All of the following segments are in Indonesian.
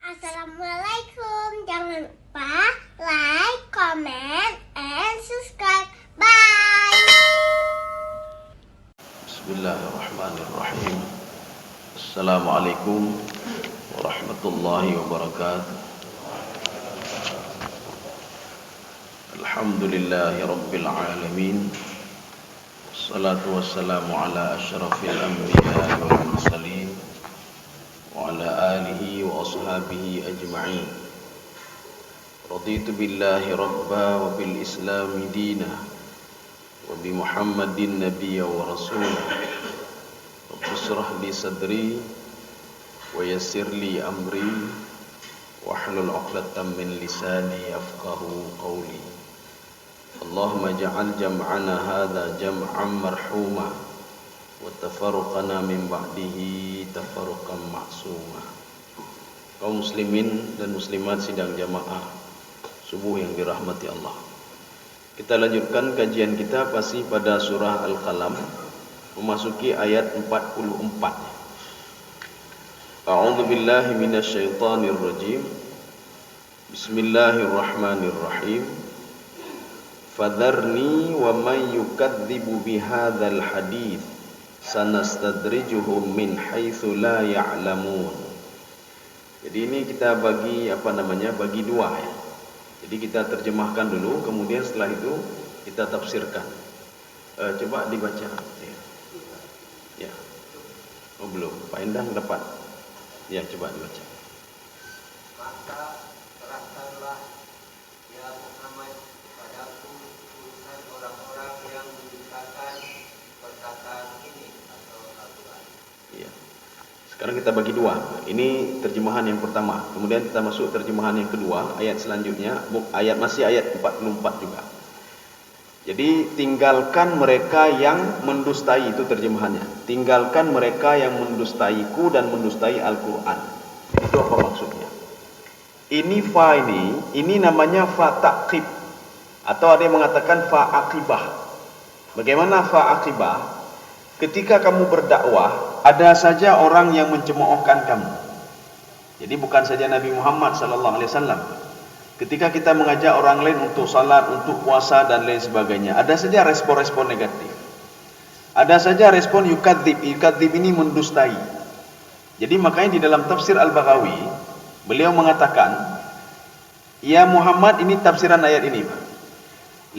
Assalamualaikum. Jangan lupa like, comment, and subscribe. Bye. Bismillahirrahmanirrahim. Assalamualaikum warahmatullahi wabarakatuh. Alhamdulillahi rabbil alamin. Wassalatu wassalamu ala asyrafil anbiya wal mursalin wa ala alihi wa ashabihi ajma'in. Raditu billahi rabba wa bil islami dina wa bi Muhammadin nabiyya wa rasulah. Rabbi shrah li sadri wa yassir li amri wahlul 'uqdatam min lisani yafqahu qawli. Allahumma ja'al jam'ana hadha jam'an marhuma wa tafarruqana min ba'dihi tafarruqan ma'suma. Kaum muslimin dan muslimat sidang jamaah subuh yang dirahmati Allah. Kita lanjutkan kajian kita masih pada surah Al-Qalam, memasuki ayat 44. A'udzu billahi minasy syaithanir rajim. Bismillahirrahmanirrahim. Fadharni wa man yukadzibu bihadzal hadits sanastadrijuhum min haitsu la ya'lamun. Jadi ini kita bagi bagi dua ya. Jadi kita terjemahkan dulu, kemudian setelah itu kita tafsirkan. Coba dibaca. Ya. Oh belum. Pak Endang dapat. Ya, coba dibaca. Maka terangkanlah ya Muhammad kepadaku urusan orang-orang yang mendustakan perkataan ini atau Al-Quran. Iya. Sekarang kita bagi dua. Ini terjemahan yang pertama. Kemudian kita masuk terjemahan yang kedua, ayat selanjutnya, masih ayat 44 juga. Jadi tinggalkan mereka yang mendustai, itu terjemahannya. Tinggalkan mereka yang mendustaiku dan mendustai Al-Quran. Itu apa maksudnya? Ini fa ini namanya fa ta'qib, atau ada yang mengatakan fa aqibah. Bagaimana fa aqibah? Ketika kamu berdakwah, ada saja orang yang mencemoohkan kamu. Jadi bukan saja Nabi Muhammad SAW. Ketika kita mengajak orang lain untuk salat, untuk puasa dan lain sebagainya, ada saja respon-respon negatif. Ada saja respon yukadzib. Yukadzib ini mendustai. Jadi makanya di dalam tafsir Al-Baghawi, beliau mengatakan, ya Muhammad, ini tafsiran ayat ini,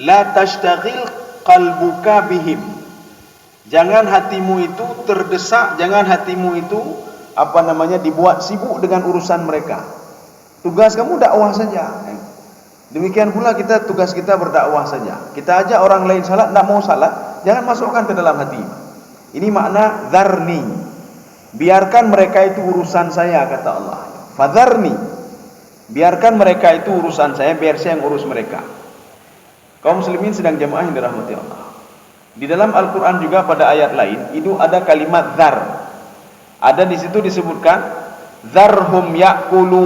la tashtaghil qalbuka bihim. Jangan hatimu itu terdesak, jangan hatimu itu dibuat sibuk dengan urusan mereka. Tugas kamu dakwah saja. Demikian pula tugas kita berdakwah saja. Kita ajak orang lain salat, tidak mau salat, jangan masukkan ke dalam hati. Ini makna dharni. Biarkan mereka itu urusan saya, kata Allah. Fadharni. Biarkan mereka itu urusan saya, biar saya yang urus mereka. Kaum muslimin sedang jamaah yang dirahmati Allah. Di dalam Al-Quran juga pada ayat lain itu ada kalimat dhar. Ada di situ disebutkan dharhum ya'kulu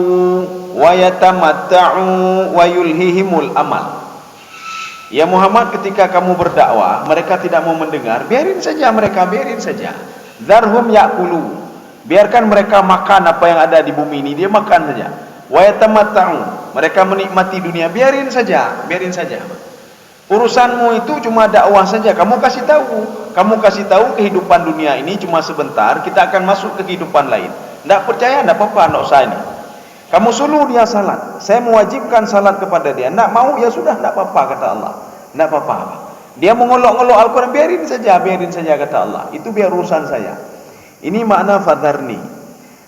wa yatamatta'u wa yulhihimul amal. Ya Muhammad, ketika kamu berdakwah mereka tidak mau mendengar, biarin saja mereka, biarin saja. Dharhum ya'kulu, biarkan mereka makan apa yang ada di bumi ini, dia makan saja. Wa yatamatta'u, mereka menikmati dunia, biarin saja, biarin saja. Urusanmu itu cuma dakwah saja. Kamu kasih tahu kehidupan dunia ini cuma sebentar, kita akan masuk ke kehidupan lain. Tidak percaya, tidak apa-apa, tidak usah ini. Kamu suruh dia salat, saya mewajibkan salat kepada dia. Tidak mau, ya sudah, tidak apa-apa, kata Allah. Tidak apa-apa. Dia mengolok-olok Al-Quran, biarin saja, kata Allah. Itu biar urusan saya. Ini makna fadharni.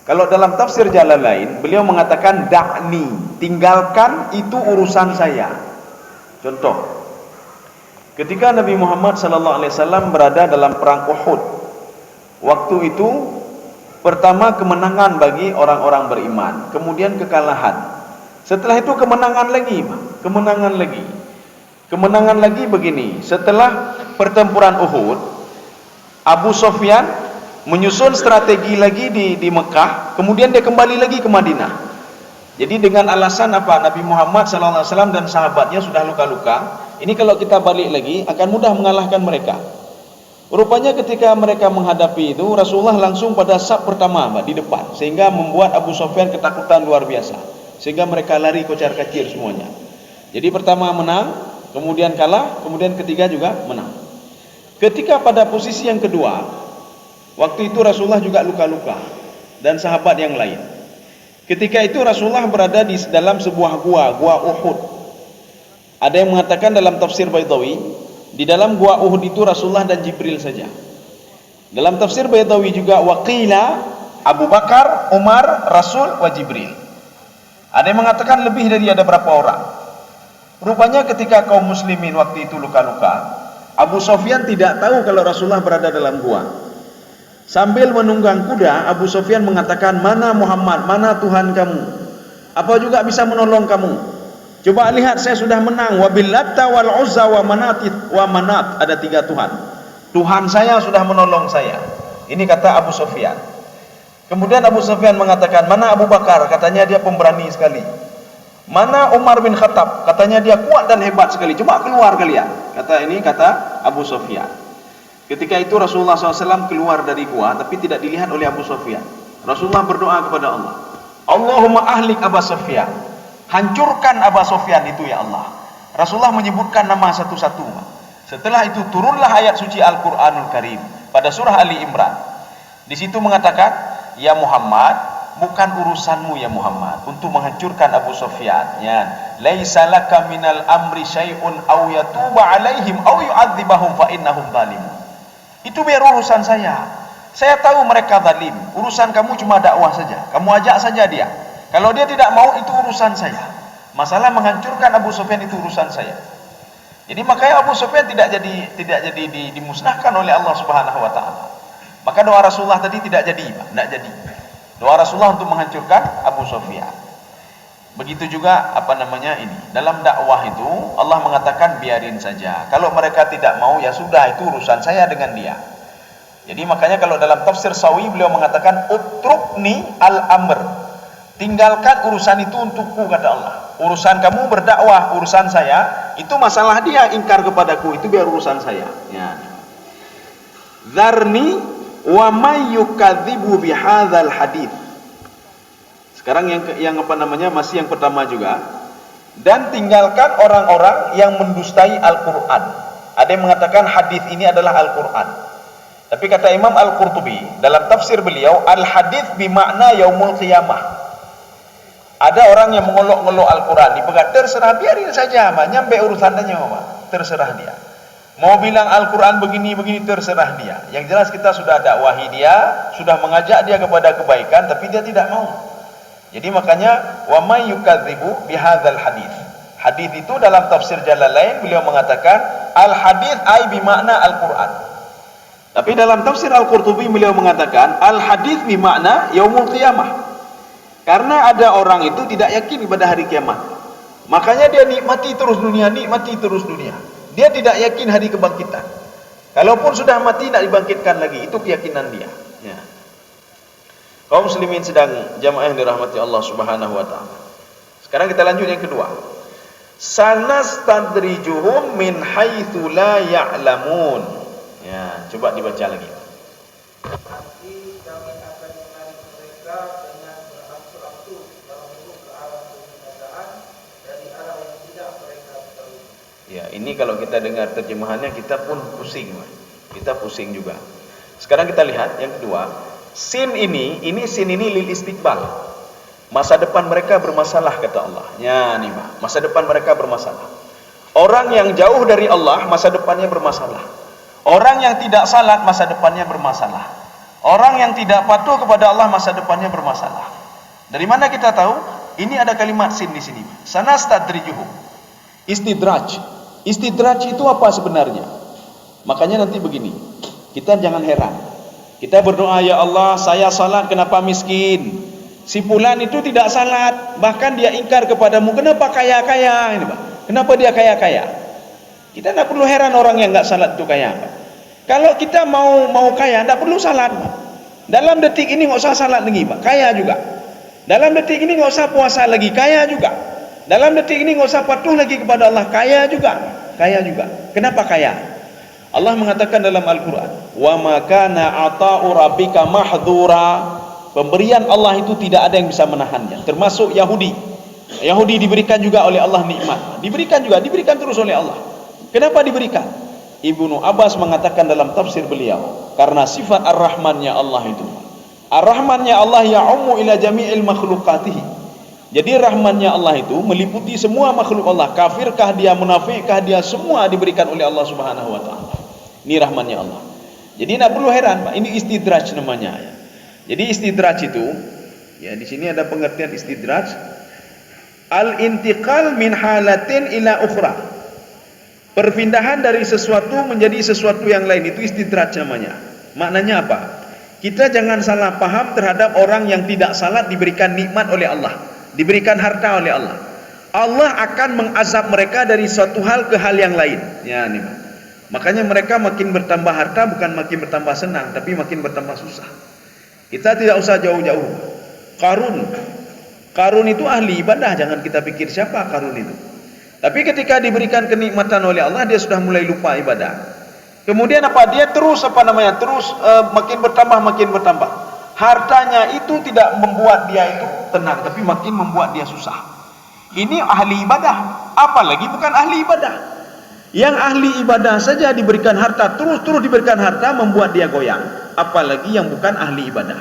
Kalau dalam tafsir Jalalain, beliau mengatakan da'ni, tinggalkan itu urusan saya. Contoh, ketika Nabi Muhammad SAW berada dalam perang Uhud, waktu itu pertama kemenangan bagi orang-orang beriman, kemudian kekalahan. Setelah itu kemenangan lagi begini. Setelah pertempuran Uhud, Abu Sufyan menyusun strategi lagi di Mekah, kemudian dia kembali lagi ke Madinah. Jadi dengan alasan apa? Nabi Muhammad SAW dan sahabatnya sudah luka-luka. Ini kalau kita balik lagi akan mudah mengalahkan mereka. Rupanya ketika mereka menghadapi itu, Rasulullah langsung pada saf pertama, Mbak, di depan, sehingga membuat Abu Sufyan ketakutan luar biasa, sehingga mereka lari kocar-kacir semuanya. Jadi pertama menang, kemudian kalah, kemudian ketiga juga menang. Ketika pada posisi yang kedua, waktu itu Rasulullah juga luka-luka dan sahabat yang lain. Ketika itu Rasulullah berada di dalam sebuah gua Uhud. Ada yang mengatakan dalam tafsir Baydawi, di dalam gua Uhud itu Rasulullah dan Jibril saja. Dalam tafsir Baydawi juga waqila Abu Bakar, Umar, Rasul wa Jibril. Ada yang mengatakan lebih dari ada berapa orang. Rupanya ketika kaum muslimin waktu itu luka-luka, Abu Sufyan tidak tahu kalau Rasulullah berada dalam gua. Sambil menunggang kuda, Abu Sufyan mengatakan, "Mana Muhammad? Mana Tuhan kamu? Apa juga bisa menolong kamu? Coba lihat, saya sudah menang. Wabil Latta wal Uzza wa Manat. Ada 3 Tuhan. Tuhan saya sudah menolong saya." Ini kata Abu Sufyan. Kemudian Abu Sufyan mengatakan, "Mana Abu Bakar?" Katanya dia pemberani sekali. "Mana Umar bin Khattab?" Katanya dia kuat dan hebat sekali. Coba keluar kalian. Kata Abu Sufyan. Ketika itu Rasulullah SAW keluar dari gua, tapi tidak dilihat oleh Abu Sufyan. Rasulullah berdoa kepada Allah, "Allahumma ahlik Abu Sufyan." Hancurkan Abu Sufyan itu ya Allah. Rasulullah menyebutkan nama satu-satu. Setelah itu turunlah ayat suci Al-Quranul Karim pada surah Ali Imran. Di situ mengatakan, "Ya Muhammad, bukan urusanmu ya Muhammad untuk menghancurkan Abu Sufyan. Ya, laisa laka minal amri syai'un aw yatuba alaihim aw yu'adzibahum fa innahum zalimun." Itu biar urusan saya. Saya tahu mereka zalim. Urusan kamu cuma dakwah saja. Kamu ajak saja dia. Kalau dia tidak mau, itu urusan saya. Masalah menghancurkan Abu Sufyan itu urusan saya. Jadi makanya Abu Sufyan tidak jadi dimusnahkan oleh Allah Subhanahu wa taala. Maka doa Rasulullah tadi tidak jadi. Doa Rasulullah untuk menghancurkan Abu Sufyan. Begitu juga ini. Dalam dakwah itu Allah mengatakan biarin saja. Kalau mereka tidak mau, ya sudah, itu urusan saya dengan dia. Jadi makanya kalau dalam tafsir Sawi beliau mengatakan utrukni al-amr. Tinggalkan urusan itu untukku, kata Allah. Urusan kamu berdakwah, urusan saya, itu masalah dia ingkar kepadaku, itu biar urusan saya. Ya. Dzarni wa may yukadzibu bihadzal hadits. Sekarang masih yang pertama juga. Dan tinggalkan orang-orang yang mendustai Al-Quran. Ada yang mengatakan hadis ini adalah Al-Quran. Tapi kata Imam Al-Qurtubi dalam tafsir beliau, al-hadis bimakna yaumul qiyamah. Ada orang yang mengolok-ngolok Al-Quran, dipegat, terserah, biarin saja, nyampe urusannya, terserah dia. Mau bilang Al-Quran begini-begini, terserah dia. Yang jelas kita sudah dakwahi dia, sudah mengajak dia kepada kebaikan, tapi dia tidak mau. Jadi makanya wa may yukadzibu bihadzal hadis. Hadis itu dalam tafsir Jalalain beliau mengatakan al-hadis ai bimakna Al-Quran. Tapi dalam tafsir Al-Qurtubi beliau mengatakan al-hadis bimakna yaumul qiyamah. Karena ada orang itu tidak yakin pada hari kiamat. Makanya dia nikmati terus dunia. Dia tidak yakin hari kebangkitan. Kalaupun sudah mati tidak dibangkitkan lagi, itu keyakinan dia. Ya. Kaum muslimin sedang jamaah yang dirahmati Allah Subhanahu wa taala. Sekarang kita lanjut yang kedua. Sanastadrijuhum min haitsu la ya'lamun. Ya, coba dibaca lagi. Nanti kami akan menarik mereka dengan berangsur-angsur menuju ke arah kebinasaan dari arah yang tidak mereka ketahui. Ya, ini kalau kita dengar terjemahannya kita pun pusing, kita pusing juga. Sekarang kita lihat yang kedua. Sin ini lil istiqbal. Masa depan mereka bermasalah, kata Allah. Ya, nih, masa depan mereka bermasalah. Orang yang jauh dari Allah, masa depannya bermasalah. Orang yang tidak salat, masa depannya bermasalah. Orang yang tidak patuh kepada Allah, masa depannya bermasalah. Dari mana kita tahu? Ini ada kalimat sin di sini. Sanastadrijuhum. Istidraj. Istidraj itu apa sebenarnya? Makanya nanti begini. Kita jangan heran. Kita berdoa, ya Allah, saya salat kenapa miskin? Si fulan itu tidak salat, bahkan dia ingkar kepadamu, kenapa kaya-kaya? Kenapa dia kaya-kaya? Kita tidak perlu heran orang yang enggak salat itu kaya. Kalau kita mau kaya, tidak perlu salat. Dalam detik ini enggak usah salat lagi, Pak. Kaya juga. Dalam detik ini enggak usah puasa lagi, kaya juga. Dalam detik ini enggak usah patuh lagi kepada Allah, kaya juga. Kaya juga. Kenapa kaya? Allah mengatakan dalam Al-Quran, wa ma kana ata'u rabbika mahdhura. Pemberian Allah itu tidak ada yang bisa menahannya, termasuk Yahudi. Yahudi diberikan juga oleh Allah nikmat, diberikan terus oleh Allah. Kenapa diberikan? Ibnu Abbas mengatakan dalam tafsir beliau, karena sifat ar-Rahmannya Allah itu. Ar-Rahmannya Allah ya'ummu ila jami'il makhlukatihi. Jadi rahmannya Allah itu meliputi semua makhluk Allah. Kafirkah dia, munafikkah dia, semua diberikan oleh Allah Subhanahu wa taala. Ini rahmannya Allah. Jadi tidak perlu heran, Pak. Ini istidraj namanya ya. Jadi istidraj itu ya, di sini ada pengertian istidraj, al-intiqal min halatin ila ukhra. Perpindahan dari sesuatu menjadi sesuatu yang lain, itu istidraj namanya. Maknanya apa? Kita jangan salah paham terhadap orang yang tidak salat diberikan nikmat oleh Allah, diberikan harta oleh Allah. Allah akan mengazab mereka dari suatu hal ke hal yang lain. Ya, nih. Makanya mereka makin bertambah harta bukan makin bertambah senang, tapi makin bertambah susah. Kita tidak usah jauh-jauh. Qarun itu ahli ibadah, jangan kita pikir siapa Qarun itu. Tapi ketika diberikan kenikmatan oleh Allah, dia sudah mulai lupa ibadah. Kemudian apa? Dia terus makin bertambah. Hartanya itu tidak membuat dia itu tenang, tapi makin membuat dia susah. Ini ahli ibadah, apalagi bukan ahli ibadah. Yang ahli ibadah saja diberikan harta, terus diberikan harta membuat dia goyang. Apalagi yang bukan ahli ibadah,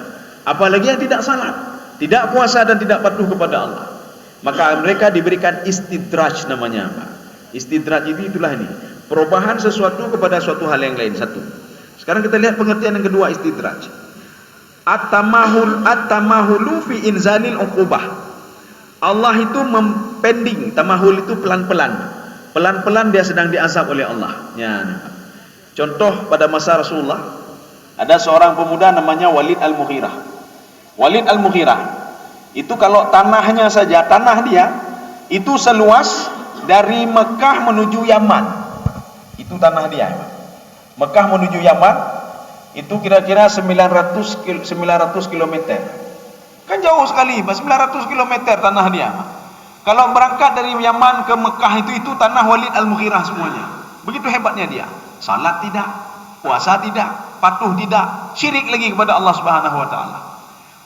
apalagi yang tidak salat, tidak puasa dan tidak patuh kepada Allah. Maka mereka diberikan istidraj namanya, Pak. Istidraj itu itulah ini, perubahan sesuatu kepada suatu hal yang lain. Satu. Sekarang kita lihat pengertian yang kedua istidraj. At-tamahulu fi inzalil uqubah. Allah itu mempending, tamahul itu pelan-pelan. Pelan-pelan dia sedang diazab oleh Allah. Ya. Contoh pada masa Rasulullah, ada seorang pemuda namanya Walid Al-Mughirah. Walid Al-Mughirah itu kalau tanahnya saja, tanah dia itu seluas dari Mekah menuju Yaman. Itu tanah dia. Mekah menuju Yaman itu kira-kira 900 km. Kan jauh sekali, 900 km tanah dia. Kalau berangkat dari Yaman ke Mekah itu tanah Walid Al-Mughirah semuanya. Begitu hebatnya dia. Salat tidak, puasa tidak, patuh tidak, syirik lagi kepada Allah Subhanahu wa taala.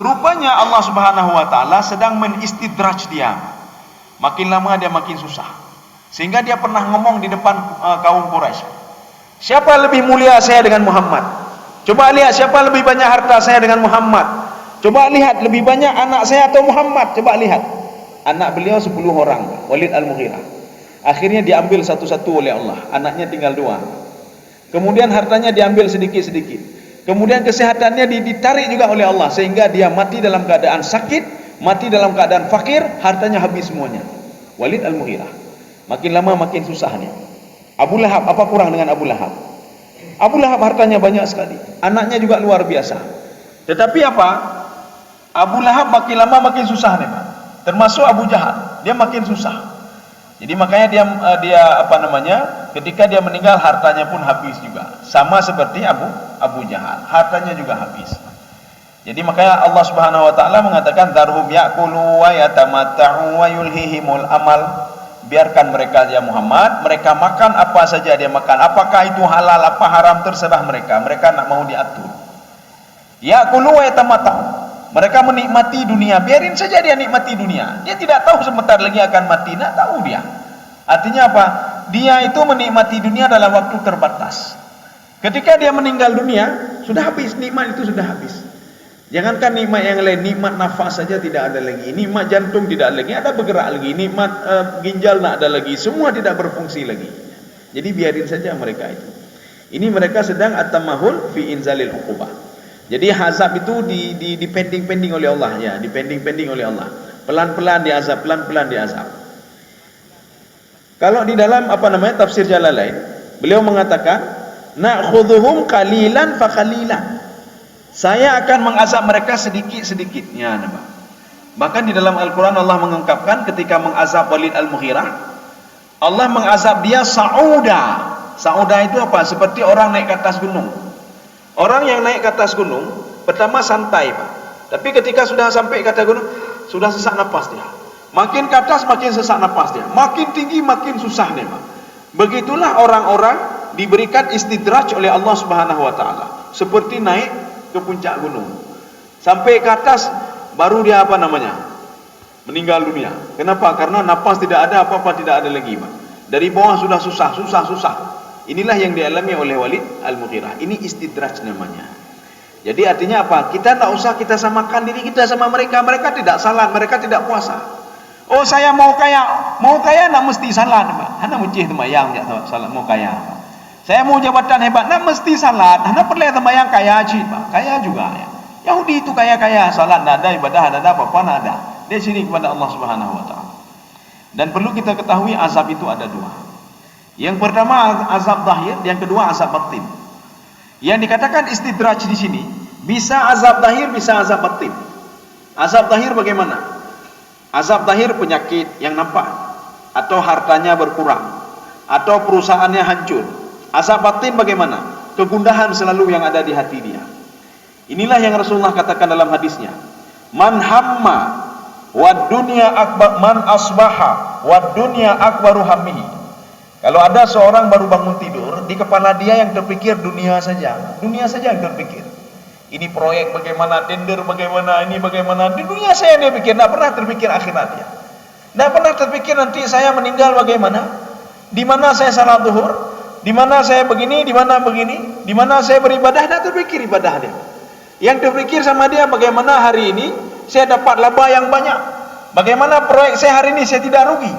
Rupanya Allah Subhanahu wa taala sedang menistidraj dia. Makin lama dia makin susah. Sehingga dia pernah ngomong di depan kaum Quraisy, "Siapa lebih mulia saya dengan Muhammad? Coba lihat siapa lebih banyak harta saya dengan Muhammad. Coba lihat lebih banyak anak saya atau Muhammad. Coba lihat." Anak beliau 10 orang, Walid Al-Mughirah. Akhirnya diambil satu-satu oleh Allah. Anaknya tinggal 2. Kemudian hartanya diambil sedikit-sedikit. Kemudian kesehatannya ditarik juga oleh Allah, sehingga dia mati dalam keadaan sakit, mati dalam keadaan fakir, hartanya habis semuanya. Walid Al-Mughirah. Makin lama makin susah nih. Abu Lahab, apa kurang dengan Abu Lahab? Abu Lahab hartanya banyak sekali, anaknya juga luar biasa. Tetapi apa? Abu Lahab makin lama makin susah nih, Pak. Termasuk Abu Jahal, dia makin susah. Jadi makanya dia ketika dia meninggal hartanya pun habis juga. Sama seperti Abu Jahal, hartanya juga habis. Jadi makanya Allah Subhanahu wa taala mengatakan darhum ya'kulu wa yatamatta'u wa yulhihimul amal. Biarkan mereka ya Muhammad, mereka makan apa saja dia makan. Apakah itu halal apa haram terserah mereka. Mereka nak mau diatur. Ya'kulu wa yatamatta'u. Mereka menikmati dunia, biarin saja dia nikmati dunia. Dia tidak tahu sebentar lagi akan mati, tidak tahu dia. Artinya apa? Dia itu menikmati dunia dalam waktu terbatas. Ketika dia meninggal dunia, sudah habis, nikmat itu sudah habis. Jangankan nikmat yang lain, nikmat nafas saja tidak ada lagi, nikmat jantung tidak ada lagi, ada bergerak lagi, nikmat ginjal tidak ada lagi, semua tidak berfungsi lagi. Jadi biarin saja mereka itu. Ini mereka sedang at-tamahul fi inzalil uqubah. Jadi azab itu dipending-pending oleh Allah ya, dipending-pending oleh Allah. Pelan-pelan diazab, pelan-pelan diazab. Kalau di dalam tafsir Jalalain, beliau mengatakan, "Na'khudhuhum qalilan fa qalilan." Saya akan mengazab mereka sedikit-sedikit. Ya, nampak. Bahkan di dalam Al-Qur'an Allah mengungkapkan ketika mengazab Walid Al-Mughirah, Allah mengazab dia sa'uda. Sa'uda itu apa? Seperti orang naik ke atas gunung. Orang yang naik ke atas gunung pertama santai, Pak. Tapi ketika sudah sampai ke atas gunung, sudah sesak napas dia. Makin ke atas makin sesak napas dia. Makin tinggi makin susah dia, Pak. Begitulah orang-orang diberikan istidraj oleh Allah Subhanahu wa taala, seperti naik ke puncak gunung. Sampai ke atas baru dia meninggal dunia. Kenapa? Karena napas tidak ada, apa-apa tidak ada lagi, Pak. Dari bawah sudah susah. Inilah yang dialami oleh Walid Al-Mughirah. Ini istidraj namanya. Jadi artinya apa? Kita tidak usah kita samakan diri kita sama mereka. Mereka tidak salat, mereka tidak puasa. Oh, saya mau kaya nak mesti salat, Pak. Hana muncih temayang jak salat mau kaya. Saya mau jabatan hebat, nak mesti salat. Hana perlu temayang kaya cik, Pak. Kaya juga ya. Yahudi itu kaya, salat tidak ada, ibadah tidak ada, apa-apa tidak ada. Dia syirik kepada Allah Subhanahu wa taala. Dan perlu kita ketahui azab itu ada dua. Yang pertama azab zahir, yang kedua azab batin. Yang dikatakan istidraj di sini bisa azab zahir, bisa azab batin. Azab zahir bagaimana? Azab zahir penyakit yang nampak, atau hartanya berkurang, atau perusahaannya hancur. Azab batin bagaimana? Kegundahan selalu yang ada di hati dia. Inilah yang Rasulullah katakan dalam hadisnya. Man hamma wad dunya akbar, man asbaha wad dunya akbaru hammihi. Kalau ada seorang baru bangun tidur, di kepala dia yang terpikir dunia saja yang terpikir. Ini proyek bagaimana, tender bagaimana, ini bagaimana, di dunia saya dia pikir, tidak pernah terpikir akhirat dia. Tidak pernah terpikir nanti saya meninggal bagaimana, di mana saya salat zuhur, di mana saya begini, di mana begini, di mana saya beribadah, tidak terpikir ibadah dia. Yang terpikir sama dia bagaimana hari ini saya dapat laba yang banyak, bagaimana proyek saya hari ini saya tidak rugi.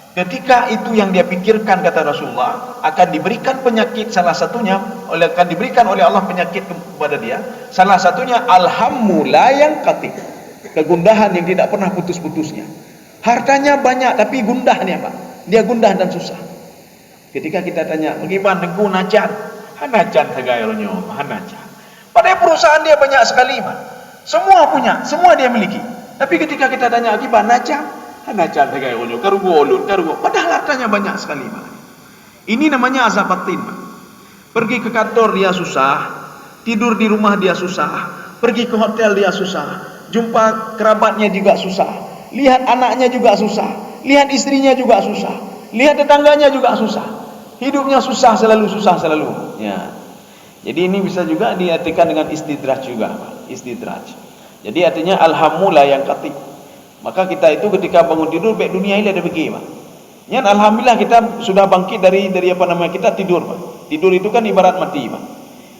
Ketika itu yang dia pikirkan, kata Rasulullah, akan diberikan penyakit, salah satunya akan diberikan oleh Allah penyakit kepada dia. Salah satunya alhammu la yanqati, kegundahan yang tidak pernah putus-putusnya. Hartanya banyak tapi gundahnya, Pak. Dia gundah dan susah. Ketika kita tanya, bagaimana nengku najan? Hanajan segayolnya, hanajan. Padahal perusahaan dia banyak sekali, Pak. Semua punya, semua dia miliki. Tapi ketika kita tanya, gimana najan? Hanajan segayolnya, karugo ulun, karugo. Padahal hartanya banyak sekali, Pak. Ini namanya azab batin, Pak. Pergi ke kantor dia susah, tidur di rumah dia susah, pergi ke hotel dia susah, jumpa kerabatnya juga susah, lihat anaknya juga susah, lihat istrinya juga susah, lihat tetangganya juga susah. Hidupnya susah selalu. Ya. Jadi ini bisa juga diartikan dengan istidraj juga, Pak. Istidraj. Jadi artinya alhamdulillah yang kati. Maka kita itu ketika bangun tidur, baik dunia ini ada begini, Pak. Ya, alhamdulillah kita sudah bangkit dari kita tidur, Pak. Tidur itu kan ibarat mati, Pak.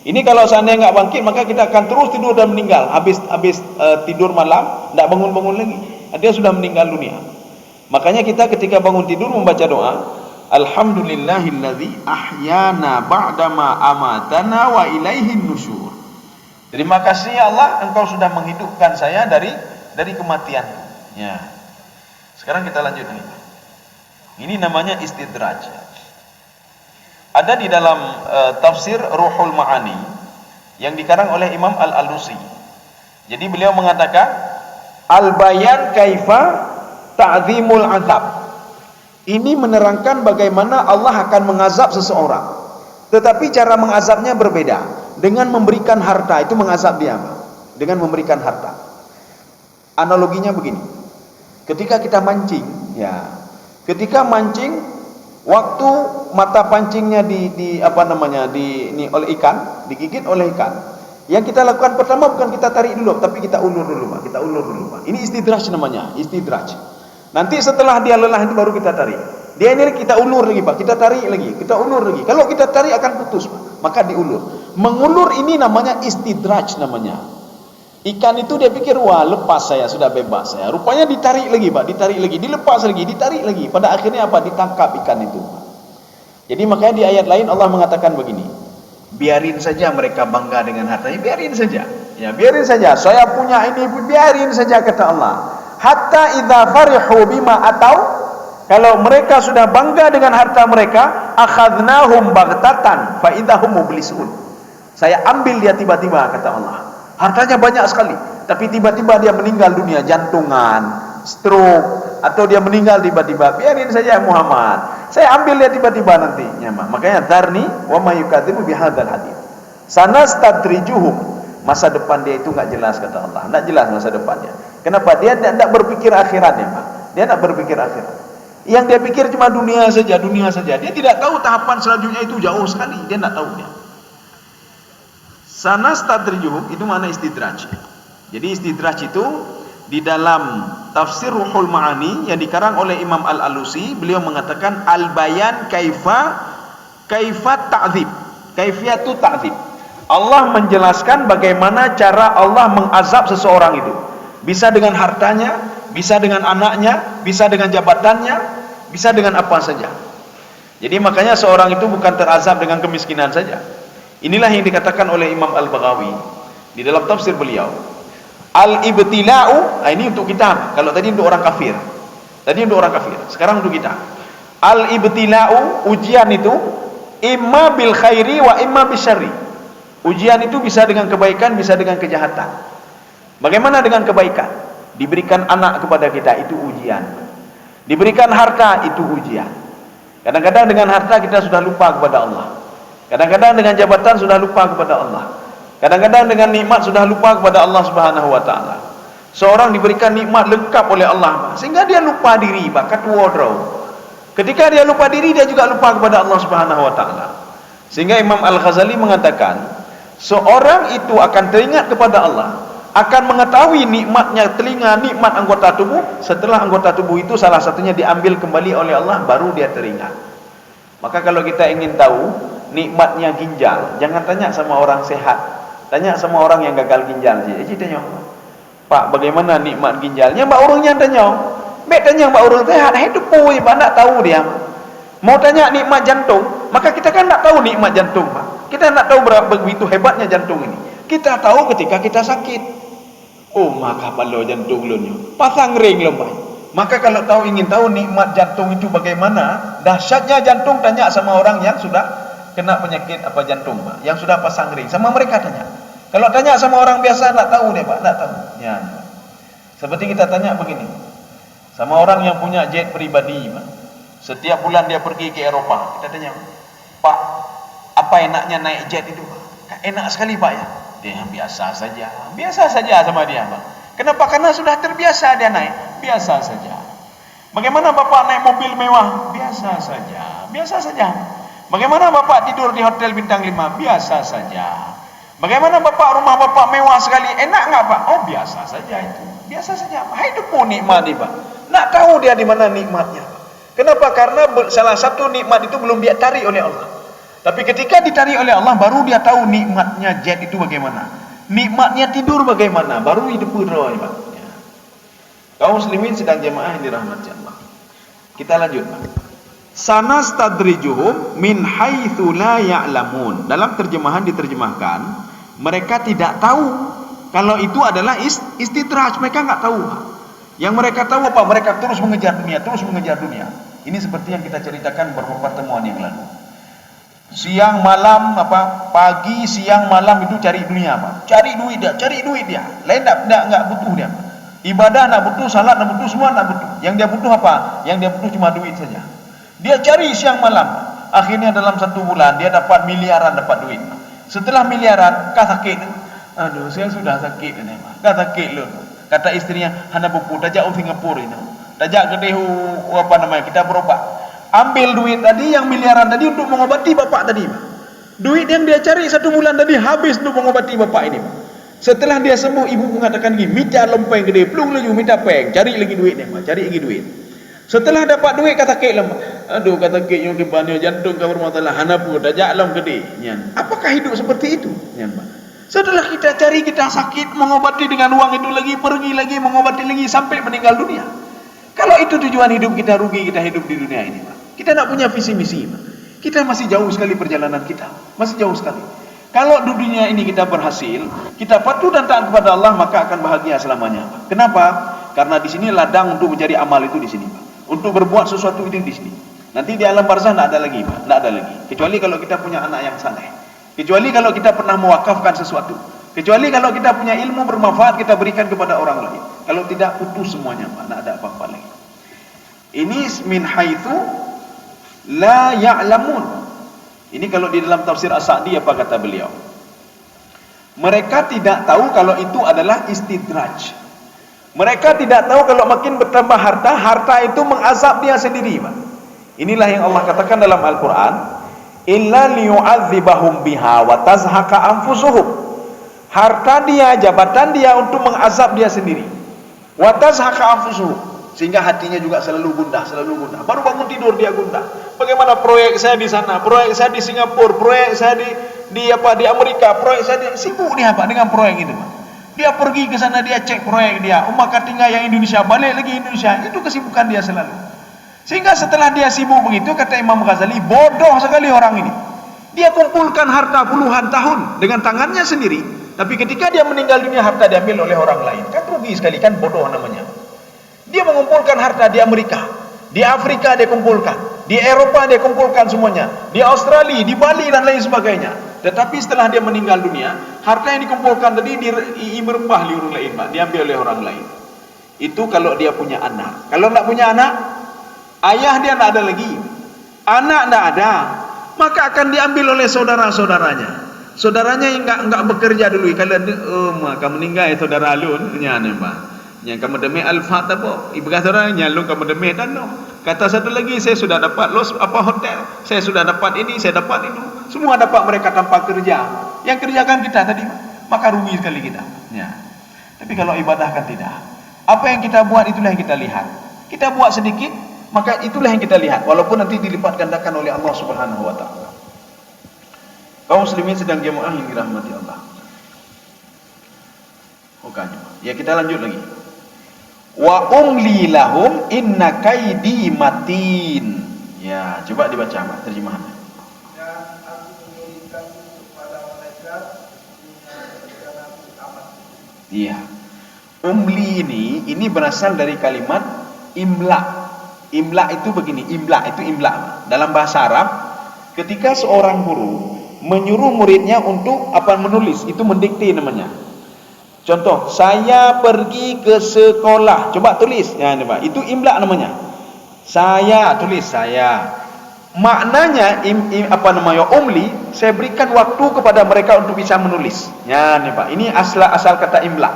Ini kalau seandainya nggak bangkit, maka kita akan terus tidur dan meninggal. Habis tidur malam, tidak bangun lagi. Dia sudah meninggal dunia. Makanya kita ketika bangun tidur membaca doa, alhamdulillahilladzi ahyana ba'dama amatana wa ilaihin nusyur. Terima kasih ya Allah, Engkau sudah menghidupkan saya dari kematian. Ya. Sekarang kita lanjut nih. Ini namanya istidraj. Ada di dalam tafsir Ruhul Ma'ani yang dikarang oleh Imam Al-Alusi. Jadi beliau mengatakan al-bayan kaifa ta'zimul azab. Ini menerangkan bagaimana Allah akan mengazab seseorang. Tetapi cara mengazabnya berbeda. Dengan memberikan harta, itu mengazab dia. Dengan memberikan harta. Analoginya begini. Ketika kita mancing, ya. Ketika mancing, waktu mata pancingnya oleh ikan, digigit oleh ikan. Yang kita lakukan pertama bukan kita tarik dulu, tapi kita ulur dulu, Pak. Kita ulur dulu, Pak. Ini istidraj namanya, istidraj. Nanti setelah dia lelah itu baru kita tarik. Dia ini kita ulur lagi, Pak. Kita tarik lagi, kita ulur lagi. Kalau kita tarik akan putus, Pak. Maka diulur. Mengulur ini namanya istidraj namanya. Ikan itu dia pikir, wah lepas saya, sudah bebas saya. Rupanya ditarik lagi, Pak. Ditarik lagi, dilepas lagi, ditarik lagi. Pada akhirnya apa? Ditangkap ikan itu, Pak. Jadi makanya di ayat lain Allah mengatakan begini. Biarin saja mereka bangga dengan hartanya, biarin saja. Ya, biarin saja. Saya punya ini, biarin saja kata Allah. Hatta idza farihu bima atau, kalau mereka sudah bangga dengan harta mereka, akhadnahum baghtatan fa idahum mublisun. Saya ambil dia tiba-tiba kata Allah. Hartanya banyak sekali, tapi tiba-tiba dia meninggal dunia, jantungan, stroke, atau dia meninggal tiba-tiba. Biarin saja Muhammad. Saya ambil dia tiba-tiba nantinya. Makanya dzarni wa may yukadzibu bihadzal hadits. Sanastadrijuhum. Masa depan dia itu enggak jelas kata Allah. Enggak jelas masa depannya. Kenapa? Dia tidak berpikir akhiratnya, Pak. Dia tidak berpikir akhirat. Yang dia pikir cuma dunia saja, dunia saja. Dia tidak tahu tahapan selanjutnya itu jauh sekali. Dia tidak tahu dia. Sanastadrijuhum itu mana istidraj. Jadi istidraj itu di dalam tafsir Ruhul Ma'ani yang dikarang oleh Imam Al-Alusi, beliau mengatakan al-bayan kaifat ta'dzib. Kaifiyatu ta'dzib. Allah menjelaskan bagaimana cara Allah mengazab seseorang itu. Bisa dengan hartanya, bisa dengan anaknya, bisa dengan jabatannya, bisa dengan apa saja. Jadi makanya seorang itu bukan terazab dengan kemiskinan saja. Inilah yang dikatakan oleh Imam Al-Baghawi di dalam tafsir beliau. Al-ibtila'u, ini untuk kita. Kalau tadi untuk orang kafir. Tadi untuk orang kafir. Sekarang untuk kita. Al-ibtila'u, ujian itu imma bil khairi wa imma bisyarri. Ujian itu bisa dengan kebaikan, bisa dengan kejahatan. Bagaimana dengan kebaikan? Diberikan anak kepada kita, itu ujian. Diberikan harta, itu ujian. Kadang-kadang dengan harta kita sudah lupa kepada Allah. Kadang-kadang dengan jabatan sudah lupa kepada Allah. Kadang-kadang dengan nikmat sudah lupa kepada Allah Subhanahu wa taala. Seorang diberikan nikmat lengkap oleh Allah, sehingga dia lupa diri, bakat wardrobe. Ketika dia lupa diri, dia juga lupa kepada Allah Subhanahu wa taala. Sehingga Imam Al-Ghazali mengatakan, seorang itu akan teringat kepada Allah, akan mengetahui nikmatnya telinga, nikmat anggota tubuh, setelah anggota tubuh itu salah satunya diambil kembali oleh Allah, baru dia teringat. Maka kalau kita ingin tahu nikmatnya ginjal, jangan tanya sama orang sehat. Tanya sama orang yang gagal ginjal je. Tanya, Pak, bagaimana nikmat ginjalnya? Mbak urungnya tanya. Mbak tanya mbak urung sehat, hidup pun Pak nak tahu dia. Mau tanya nikmat jantung, maka kita kan nak tahu nikmat jantung, Pak. Kita nak tahu berapa begitu hebatnya jantung ini. Kita tahu ketika kita sakit. Oh, maka palo jantung lu pasang ring lu, Pak. Maka kalau ingin tahu nikmat jantung itu bagaimana, dahsyatnya jantung, tanya sama orang yang sudah kena penyakit apa jantung, Pak, yang sudah pasang ring, sama mereka tanya. Kalau tanya sama orang biasa tak tahu dia, Pak, tak tahu. Ya. Seperti kita tanya begini. Sama orang yang punya jet pribadi, Pak. Setiap bulan dia pergi ke Eropa. Kita tanya, "Pak, apa enaknya naik jet itu, Pak?" "Enak sekali, Pak, ya." Dia biasa saja. Biasa saja sama dia, Pak. Kenapa? Karena sudah terbiasa dia naik. Biasa saja. Bagaimana Bapak naik mobil mewah? Biasa saja. Biasa saja. Bagaimana Bapak tidur di hotel bintang 5? Biasa saja. Bagaimana Bapak rumah Bapak mewah sekali? Enak enggak, Pak? Oh, biasa saja itu. Biasa saja. Hidup pun nikmat, Pak. Nak tahu dia di mana nikmatnya. Kenapa? Karena salah satu nikmat itu belum dia tarik oleh Allah. Tapi ketika ditarik oleh Allah, baru dia tahu nikmatnya jet itu bagaimana. Nikmatnya tidur bagaimana. Baru hidup berdoa, Pak. Ya. Kaum muslimin sedang jemaah yang dirahmati Allah. Kita lanjut, Pak. Sanastadrijuhum min haitsu la ya'lamun. Dalam terjemahan diterjemahkan, mereka tidak tahu kalau itu adalah istidraj. Mereka enggak tahu. Yang mereka tahu apa? Mereka terus mengejar dunia, terus mengejar dunia. Ini seperti yang kita ceritakan beberapa pertemuan yang lalu. Siang malam pagi siang malam itu cari dunia, Pak. Cari duit dia. Lain enggak butuh dia. Ibadah enggak butuh, salat enggak butuh, semua enggak butuh. Yang dia butuh apa? Yang dia butuh cuma duit saja. Dia cari siang malam. Akhirnya dalam 1 bulan dia dapat miliaran, dapat duit. Setelah miliaran, sakit. Aduh, saya sudah sakit ini, Pak. Sakit lu. Kata istrinya, "Hana buku, tajak Singapura ini. Tajak ke dehu kita berobat." Ambil duit tadi yang miliaran tadi untuk mengobati bapak tadi, Pak. Duit yang dia cari 1 bulan tadi habis untuk mengobati bapak ini, Pak. Setelah dia sembuh, ibu mengatakan gini, "Minta lempeng gede, pelung lagi minta peng, cari lagi duitnya, Pak. Cari lagi duit." Setelah dapat duit kata kek lama. Aduh, kata kek yang kebanya jantung ke bermasalah hanapu dajak lam gede. Nyan. Apakah hidup seperti itu? Nyan, Pak. Setelah kita cari, kita sakit, mengobati dengan uang itu lagi, pergi lagi, mengobati lagi sampai meninggal dunia. Kalau itu tujuan hidup kita, rugi kita hidup di dunia ini, Pak. Kita tidak punya visi misi, Pak. Kita masih jauh sekali perjalanan kita. Masih jauh sekali. Kalau di dunia ini kita berhasil, kita patuh dan taat kepada Allah, maka akan bahagia selamanya, Pak. Kenapa? Karena di sini ladang untuk mencari amal itu di sini, Pak. Untuk berbuat sesuatu itu di sini. Nanti di alam barzah tidak ada lagi, Pak. Tidak ada lagi. Kecuali kalau kita punya anak yang saleh. Kecuali kalau kita pernah mewakafkan sesuatu. Kecuali kalau kita punya ilmu bermanfaat, kita berikan kepada orang lain. Kalau tidak, putus semuanya, Pak. Tidak ada apa-apa lagi. Ini min haitsu la ya'lamun. Ini kalau di dalam tafsir As-Sa'di apa kata beliau? Mereka tidak tahu kalau itu adalah istidraj. Mereka tidak tahu kalau makin bertambah harta, harta itu mengazab dia sendiri, Pak. Inilah yang Allah katakan dalam Al-Quran, illa liyu'adzibahum biha wa tazhaka anfusuhum. Harta dia, jabatan dia untuk mengazab dia sendiri. Wa tazhaka anfusuhum, sehingga hatinya juga selalu gundah, selalu gundah. Baru bangun tidur dia gundah. Bagaimana proyek saya di sana, proyek saya di Singapura, proyek saya di Amerika, proyek saya sibuk dia Pak dengan proyek itu, Pak. Dia pergi ke sana, dia cek proyek dia. Maka tinggal yang Indonesia, balik lagi Indonesia. Itu kesibukan dia selalu. Sehingga setelah dia sibuk begitu, kata Imam Ghazali, bodoh sekali orang ini. Dia kumpulkan harta puluhan tahun dengan tangannya sendiri, tapi ketika dia meninggal dunia, harta diambil oleh orang lain. Kan rugi sekali, kan bodoh namanya. Dia mengumpulkan harta di Amerika, di Afrika dia kumpulkan, di Eropa dia kumpulkan semuanya, di Australia, di Bali dan lain sebagainya. Tetapi setelah dia meninggal dunia, harta yang dikumpulkan tadi dirempah di orang lain, Pak, diambil oleh orang lain. Itu kalau dia punya anak. Kalau tidak punya anak, ayah dia tidak ada lagi, anak tidak ada, maka akan diambil oleh saudara-saudaranya. Saudaranya yang enggak bekerja dulu, kalau maka meninggal saudara alun, nyane Pak. Yang kamu demi alfa tapo, ibu kata nyalung kamu demi dan no. Kata satu lagi, saya sudah dapat los apa hotel, saya sudah dapat ini, saya dapat itu. Semua dapat mereka tanpa kerja. Yang kerjakan kita tadi, maka rugi sekali kita. Ya. Tapi kalau ibadah kan tidak. Apa yang kita buat itulah yang kita lihat. Kita buat sedikit, maka itulah yang kita lihat. Walaupun nanti dilipat gandakan oleh Allah Subhanahu Wa Taala. Kaum muslimin sedang jemaah yang dirahmati Allah. Bukan. Ya, kita lanjut lagi. Wa umli lahum inna kaidi matin. Ya, coba dibaca Pak terjemahannya. Dan aku memberikan kepada mereka dengan rencanaku amat. Iya. Umli ini berasal dari kalimat imla. Imla itu begini, imla itu imla. Dalam bahasa Arab, ketika seorang guru menyuruh muridnya untuk menulis, itu mendikte namanya. Contoh, saya pergi ke sekolah. Coba tulis. Ya, ini Pak. Itu imla namanya. Saya tulis saya. Maknanya umli, saya berikan waktu kepada mereka untuk bisa menulis. Ya, ini Pak. Ini asal kata imla.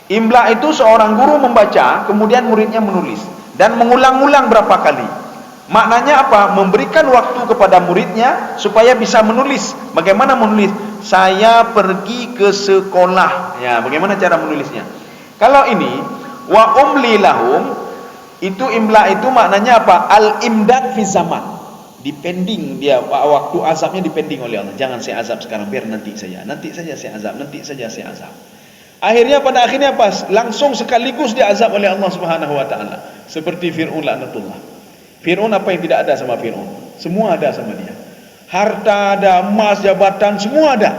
Imla itu seorang guru membaca, kemudian muridnya menulis dan mengulang-ulang berapa kali. Maknanya apa? Memberikan waktu kepada muridnya supaya bisa menulis. Bagaimana menulis? Saya pergi ke sekolah. Ya, bagaimana cara menulisnya? Kalau ini wa umli lahum, itu imla itu maknanya apa? Al-imdad fi zaman. Dipending dia, waktu azabnya dipending oleh Allah. Jangan saya azab sekarang, biar nanti saja. Nanti saja saya azab, nanti saja saya azab. Pada akhirnya pas langsung sekaligus diazab oleh Allah Subhanahu Wa Taala. Seperti Fir'aun laknatullah. Fir'aun apa yang tidak ada sama Fir'aun? Semua ada sama dia. Harta ada, emas, jabatan, semua ada.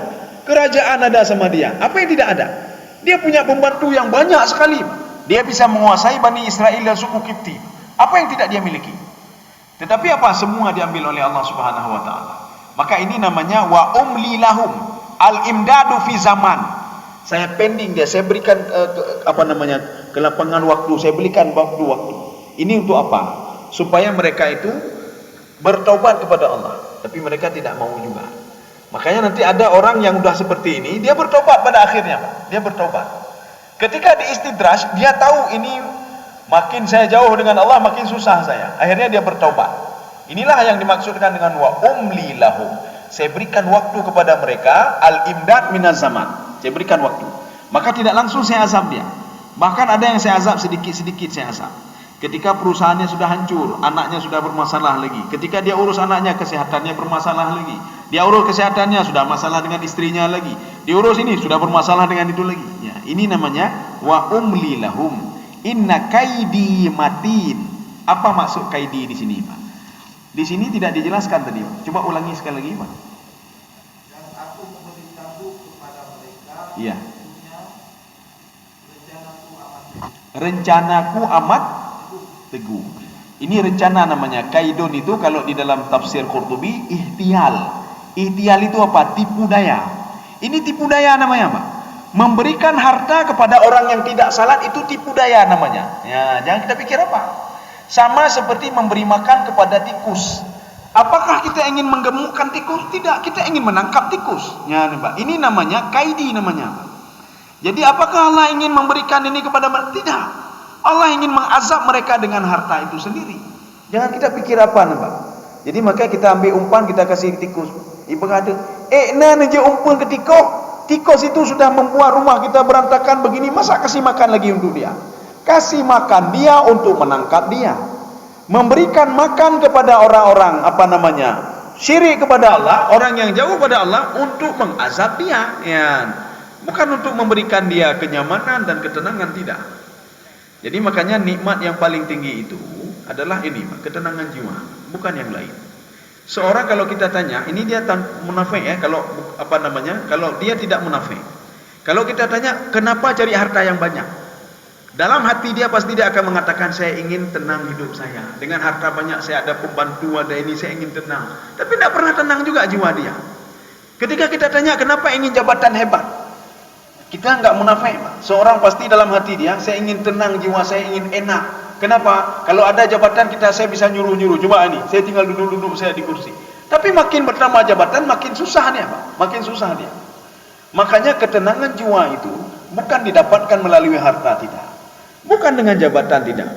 Kerajaan ada sama dia. Apa yang tidak ada? Dia punya pembantu yang banyak sekali. Dia bisa menguasai Bani Israel dan suku Kipti. Apa yang tidak dia miliki? Tetapi apa? Semua diambil oleh Allah Subhanahu Wa Taala. Maka ini namanya wa umli lahum, al-imdadu fi zaman. Saya pending dia, saya berikan kelapangan waktu, saya berikan waktu. Ini untuk apa? Supaya mereka itu bertaubat kepada Allah. Tapi mereka tidak mau juga. Makanya nanti ada orang yang sudah seperti ini, dia bertobat pada akhirnya, Pak. Dia bertobat. Ketika diistidraj, dia tahu ini makin saya jauh dengan Allah, makin susah saya. Akhirnya dia bertobat. Inilah yang dimaksudkan dengan wa umli lahum. Saya berikan waktu kepada mereka, al-imdad minaz zaman. Saya berikan waktu. Maka tidak langsung saya azab dia. Bahkan ada yang saya azab sedikit-sedikit saya azab. Ketika perusahaannya sudah hancur, anaknya sudah bermasalah lagi. Ketika dia urus anaknya, kesehatannya bermasalah lagi. Dia urus kesehatannya, sudah masalah dengan istrinya lagi. Diurus ini, sudah bermasalah dengan itu lagi. Ya, ini namanya wa umli lahum inna kaidi matin. Apa maksud kaidi di sini, Pak? Di sini tidak dijelaskan tadi, Pak. Coba ulangi sekali lagi, Pak. Dan aku memberitahu kepada mereka. Iya. Rencanaku amat Teguh. Ini rencana namanya. Kaidun itu kalau di dalam tafsir Qurtubi ihtial. Ihtial itu apa? Tipu daya. Ini tipu daya namanya, Pak. Memberikan harta kepada orang yang tidak salat itu tipu daya namanya. Ya, jangan kita pikir apa. Sama seperti memberi makan kepada tikus. Apakah kita ingin menggemukkan tikus? Tidak, kita ingin menangkap tikus. Ya, Pak. Ini namanya kaidi namanya, Pak. Jadi apakah Allah ingin memberikan ini kepada mereka? Tidak. Allah ingin mengazab mereka dengan harta itu sendiri. Jangan kita pikir apa nampak. Jadi maka kita ambil umpan, kita kasih tikus. Ibu kata, nah je umpan ke tikus. Tikus itu sudah membuat rumah kita berantakan begini, masa kasih makan lagi untuk dia? Kasih makan dia untuk menangkap dia. Memberikan makan kepada orang-orang syirik kepada Allah, orang yang jauh pada Allah, untuk mengazab dia, ya. Bukan untuk memberikan dia kenyamanan dan ketenangan, tidak. Jadi makanya nikmat yang paling tinggi itu adalah ini, ketenangan jiwa, bukan yang lain. Seorang kalau kita tanya, ini dia munafik ya, kalau kalau dia tidak munafik. Kalau kita tanya, kenapa cari harta yang banyak? Dalam hati dia pasti dia akan mengatakan, saya ingin tenang hidup saya. Dengan harta banyak saya ada pembantu, ada ini, saya ingin tenang. Tapi tidak pernah tenang juga jiwa dia. Ketika kita tanya, kenapa ingin jabatan hebat? Kita enggak munafik. Seorang pasti dalam hati dia, saya ingin tenang jiwa, saya ingin enak. Kenapa? Kalau ada jabatan saya bisa nyuruh-nyuruh. Coba ini, saya tinggal duduk-duduk saya di kursi. Tapi makin bertambah jabatan, makin susah dia, Pak. Makin susah dia. Makanya ketenangan jiwa itu bukan didapatkan melalui harta, tidak. Bukan dengan jabatan, tidak.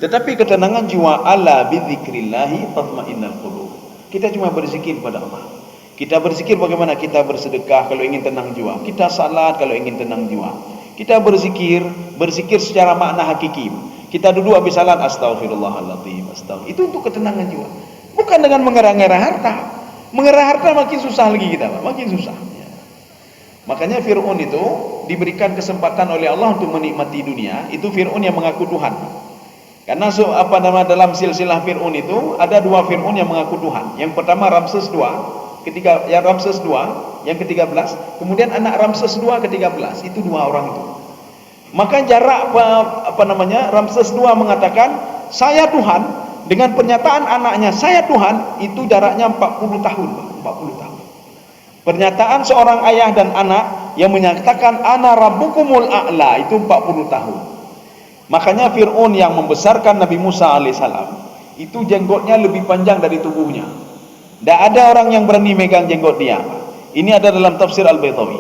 Tetapi ketenangan jiwa, ala bidzikrillahi tatmainnul qulub. Kita cuma berzikir kepada Allah. Kita berzikir bagaimana? Kita bersedekah kalau ingin tenang jiwa. Kita salat kalau ingin tenang jiwa. Kita berzikir secara makna hakiki. Kita duduk habis salat, astaghfirullahaladzim, Itu untuk ketenangan jiwa. Bukan dengan mengerah-ngerah harta. Mengerah harta makin susah lagi kita, Pak. Makin susah. Ya. Makanya Fir'aun itu diberikan kesempatan oleh Allah untuk menikmati dunia. Itu Fir'aun yang mengaku Tuhan. Karena dalam silsilah Fir'aun itu ada dua Fir'aun yang mengaku Tuhan. Yang pertama Ramses II. Ramses II yang ke-13, kemudian anak Ramses II ke-13, itu dua orang itu. Maka jarak Ramses II mengatakan saya Tuhan, dengan pernyataan anaknya saya Tuhan, itu jaraknya 40 tahun. Pernyataan seorang ayah dan anak yang menyatakan ana rabbukumul a'la, itu 40 tahun. Makanya Fir'aun yang membesarkan Nabi Musa alaihissalam, itu jenggotnya lebih panjang dari tubuhnya. Tidak ada orang yang berani megang jenggot dia. Ini ada dalam tafsir Al-Baitawi.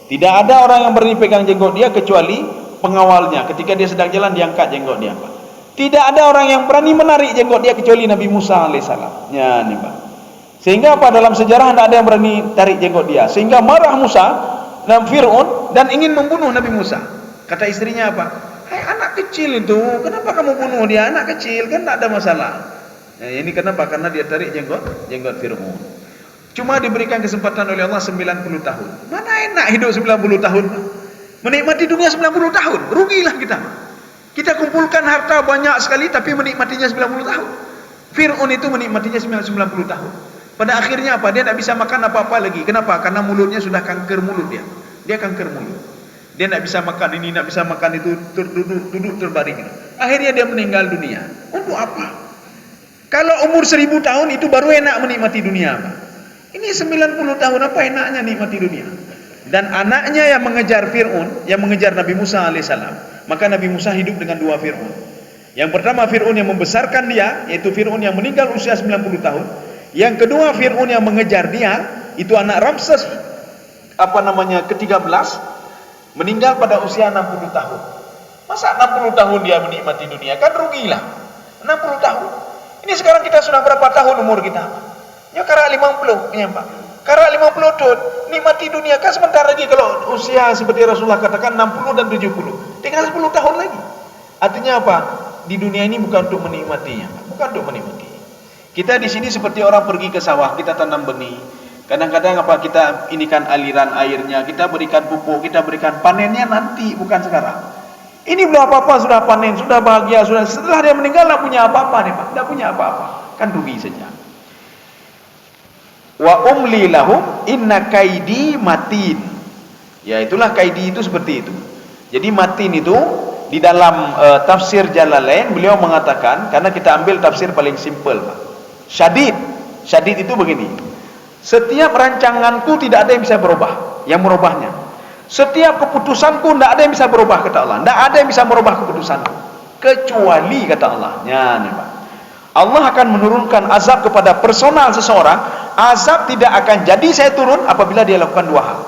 Tidak ada orang yang berani pegang jenggot dia kecuali pengawalnya. Ketika dia sedang jalan, diangkat jenggot dia. Tidak ada orang yang berani menarik jenggot dia kecuali Nabi Musa alaihissalam. Ya, nih, Pak. Sehingga dalam sejarah tidak ada yang berani tarik jenggot dia. Sehingga marah Musa dan Fir'aun dan ingin membunuh Nabi Musa. Kata istrinya apa? Hai, anak kecil itu, kenapa kamu bunuh dia? Anak kecil kan tak ada masalah. Nah, ini kenapa? Karena dia tarik jenggot Fir'aun. Cuma diberikan kesempatan oleh Allah 90 tahun. Mana enak hidup 90 tahun? Menikmati dunia 90 tahun. Rugilah kita. Kita kumpulkan harta banyak sekali tapi menikmatinya 90 tahun. Fir'aun itu menikmatinya 90 tahun. Pada akhirnya apa? Dia tidak bisa makan apa-apa lagi. Kenapa? Karena mulutnya sudah kanker mulut dia. Dia kanker mulut. Dia tidak bisa makan ini, tidak bisa makan itu, duduk terbaring. Akhirnya dia meninggal dunia. Untuk apa? Kalau umur 1000 tahun itu baru enak menikmati dunia, Pak. Ini 90 tahun apa enaknya nikmati dunia? Dan anaknya yang mengejar Fir'aun, yang mengejar Nabi Musa alaihissalam. Maka Nabi Musa hidup dengan dua Fir'aun. Yang pertama Fir'aun yang membesarkan dia, yaitu Fir'aun yang meninggal usia 90 tahun. Yang kedua Fir'aun yang mengejar dia, itu anak Ramses ke-13, meninggal pada usia 60 tahun. Masa 60 tahun dia menikmati dunia? Kan rugilah. 60 tahun. Ini sekarang kita sudah berapa tahun umur kita? Ya karak 50, ya Pak. Karak 50 tahun, nikmati dunia kan sebentar lagi kalau usia seperti Rasulullah katakan 60 dan 70. Tinggal 10 tahun lagi. Artinya apa? Di dunia ini bukan untuk menikmatinya, Pak. Bukan untuk menikmati. Kita di sini seperti orang pergi ke sawah, kita tanam benih. Kadang-kadang kita inikan aliran airnya, kita berikan pupuk, kita berikan panennya nanti, bukan sekarang. Ini belum apa-apa sudah panen, sudah bahagia, sudah setelah dia meninggal tidak punya apa-apa nih, Pak. Tidak punya apa-apa. Kan rugi saja. Wa umli lahum inna kaidi matin. Ya, itulah kaidi itu seperti itu. Jadi matin itu di dalam tafsir Jalalain beliau mengatakan, karena kita ambil tafsir paling simpel, Pak. Syadid. Syadid itu begini. Setiap rancanganku tidak ada yang bisa berubah, yang merubahnya. Setiap keputusanku tidak ada yang bisa berubah, kata Allah. Tidak ada yang bisa merubah keputusanku kecuali, kata Allah. Ya, nih, Pak. Allah akan menurunkan azab kepada personal seseorang. Azab tidak akan jadi saya turun apabila dia lakukan dua hal.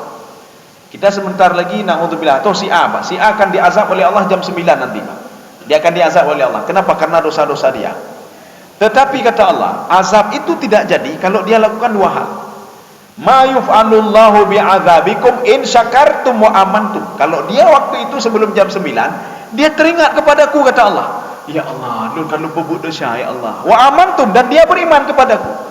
Kita sebentar lagi naudzubillah atau si A, Pak. Si A akan diazab oleh Allah jam 9 nanti, Pak. Dia akan diazab oleh Allah. Kenapa? Karena dosa-dosa dia. Tetapi kata Allah, azab itu tidak jadi kalau dia lakukan dua hal. Ma yuf'alullahu bi'adzabikum in syakartum wa amantum. Kalau dia waktu itu sebelum jam 9, dia teringat kepadaku, kata Allah. Ya Allah, lu kan lupa buat dosa, ya Allah. Wa amantum, dan dia beriman kepadaku.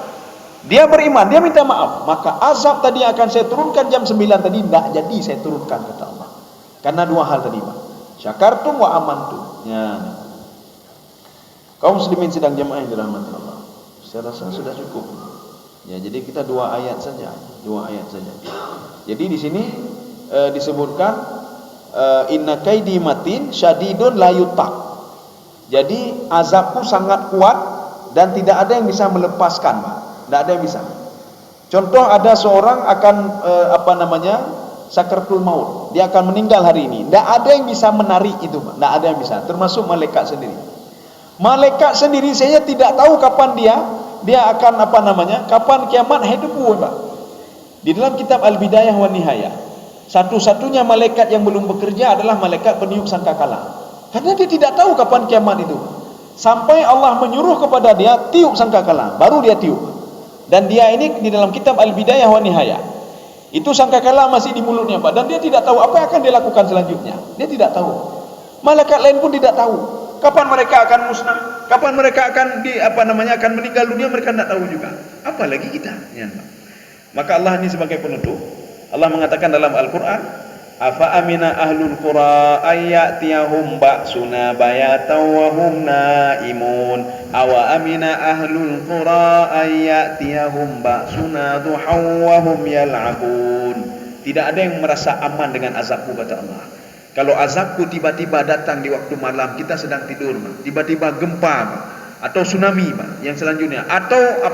Dia beriman, dia minta maaf. Maka azab tadi akan saya turunkan jam 9 tadi tidak jadi saya turunkan, kata Allah. Karena dua hal tadi, Pak. Syakartum wa amantum. Ya. Kaum muslimin sedang jamaah yang dirahmati Allah. Saya rasa sudah cukup. Ya, jadi kita dua ayat saja. Jadi di sini disebutkan inna kaidi matin syadidun la yutak. Jadi azabku sangat kuat dan tidak ada yang bisa melepaskan, Pak. Tidak ada yang bisa. Contoh, ada seorang akan sakaratul maut. Dia akan meninggal hari ini. Tidak ada yang bisa menarik itu, Pak. Tidak ada yang bisa. Termasuk malaikat sendiri. Malaikat sendiri saya tidak tahu kapan dia akan kapan kiamat hidup, Pak. Di dalam kitab Al-Bidayah wa Nihayah, satu-satunya malaikat yang belum bekerja adalah malaikat peniup sangkakala. Karena dia tidak tahu kapan kiamat itu. Sampai Allah menyuruh kepada dia tiup sangkakala, baru dia tiup. Dan dia ini di dalam kitab Al-Bidayah wa Nihayah, itu sangkakala masih di mulutnya, Pak. Dan dia tidak tahu apa yang akan dia lakukan selanjutnya. Dia tidak tahu. Malaikat lain pun tidak tahu kapan mereka akan musnah, kapan mereka akan akan meninggal dunia, mereka tidak tahu juga. Apalagi kita, ya, Pak. Maka Allah ini sebagai penutup, Allah mengatakan dalam Al-Qur'an, afa amina ahlul qura ayyatiyahum ba'suna bayatan wa hum naimun awa amina ahlul qura ayyatiyahum ba'suna duhaw wa hum yal'abun. Tidak ada yang merasa aman dengan azabku, kata Allah. Kalau azabku tiba-tiba datang di waktu malam, kita sedang tidur, tiba-tiba gempa, atau tsunami, yang selanjutnya, atau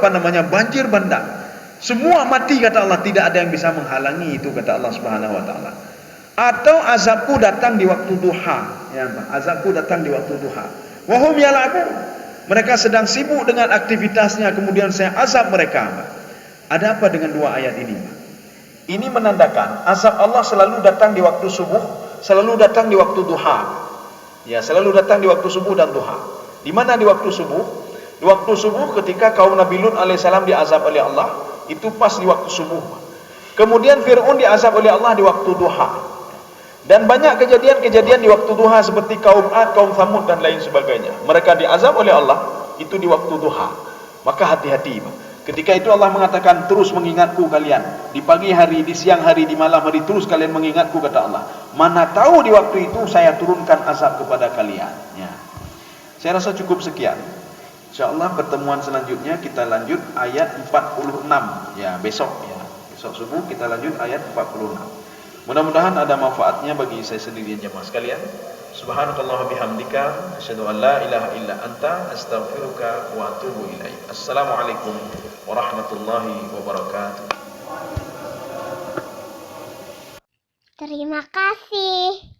banjir bandang, semua mati, kata Allah. Tidak ada yang bisa menghalangi itu, kata Allah Subhanahu wa taala. Atau azabku datang di waktu duha, ya, azabku datang di waktu duha. Wa hum yal'abun. Mereka sedang sibuk dengan aktivitasnya, kemudian saya azab mereka. Ada apa dengan dua ayat ini? Ini menandakan azab Allah selalu datang di waktu subuh, selalu datang di waktu duha. Ya, selalu datang di waktu subuh dan duha. Di mana di waktu subuh? Di waktu subuh ketika kaum Nabi Lut alaihissalam diazab oleh Allah, itu pas di waktu subuh. Kemudian Fir'aun diazab oleh Allah di waktu duha. Dan banyak kejadian-kejadian di waktu duha seperti kaum Ad, kaum Thamud dan lain sebagainya. Mereka diazab oleh Allah itu di waktu duha. Maka hati-hati, Pak. Ketika itu Allah mengatakan, terus mengingatku kalian. Di pagi hari, di siang hari, di malam hari, terus kalian mengingatku, kata Allah. Mana tahu di waktu itu saya turunkan azab kepada kalian. Ya. Saya rasa cukup sekian. InsyaAllah pertemuan selanjutnya kita lanjut ayat 46. Ya, besok, ya. Besok subuh kita lanjut ayat 46. Mudah-mudahan ada manfaatnya bagi saya sendiri dan jemaah sekalian. Subhanakallah bihamdika asyhadu an la ilaha illa anta astaghfiruka wa atubu ilaik. Assalamualaikum warahmatullahi wabarakatuh. Terima kasih.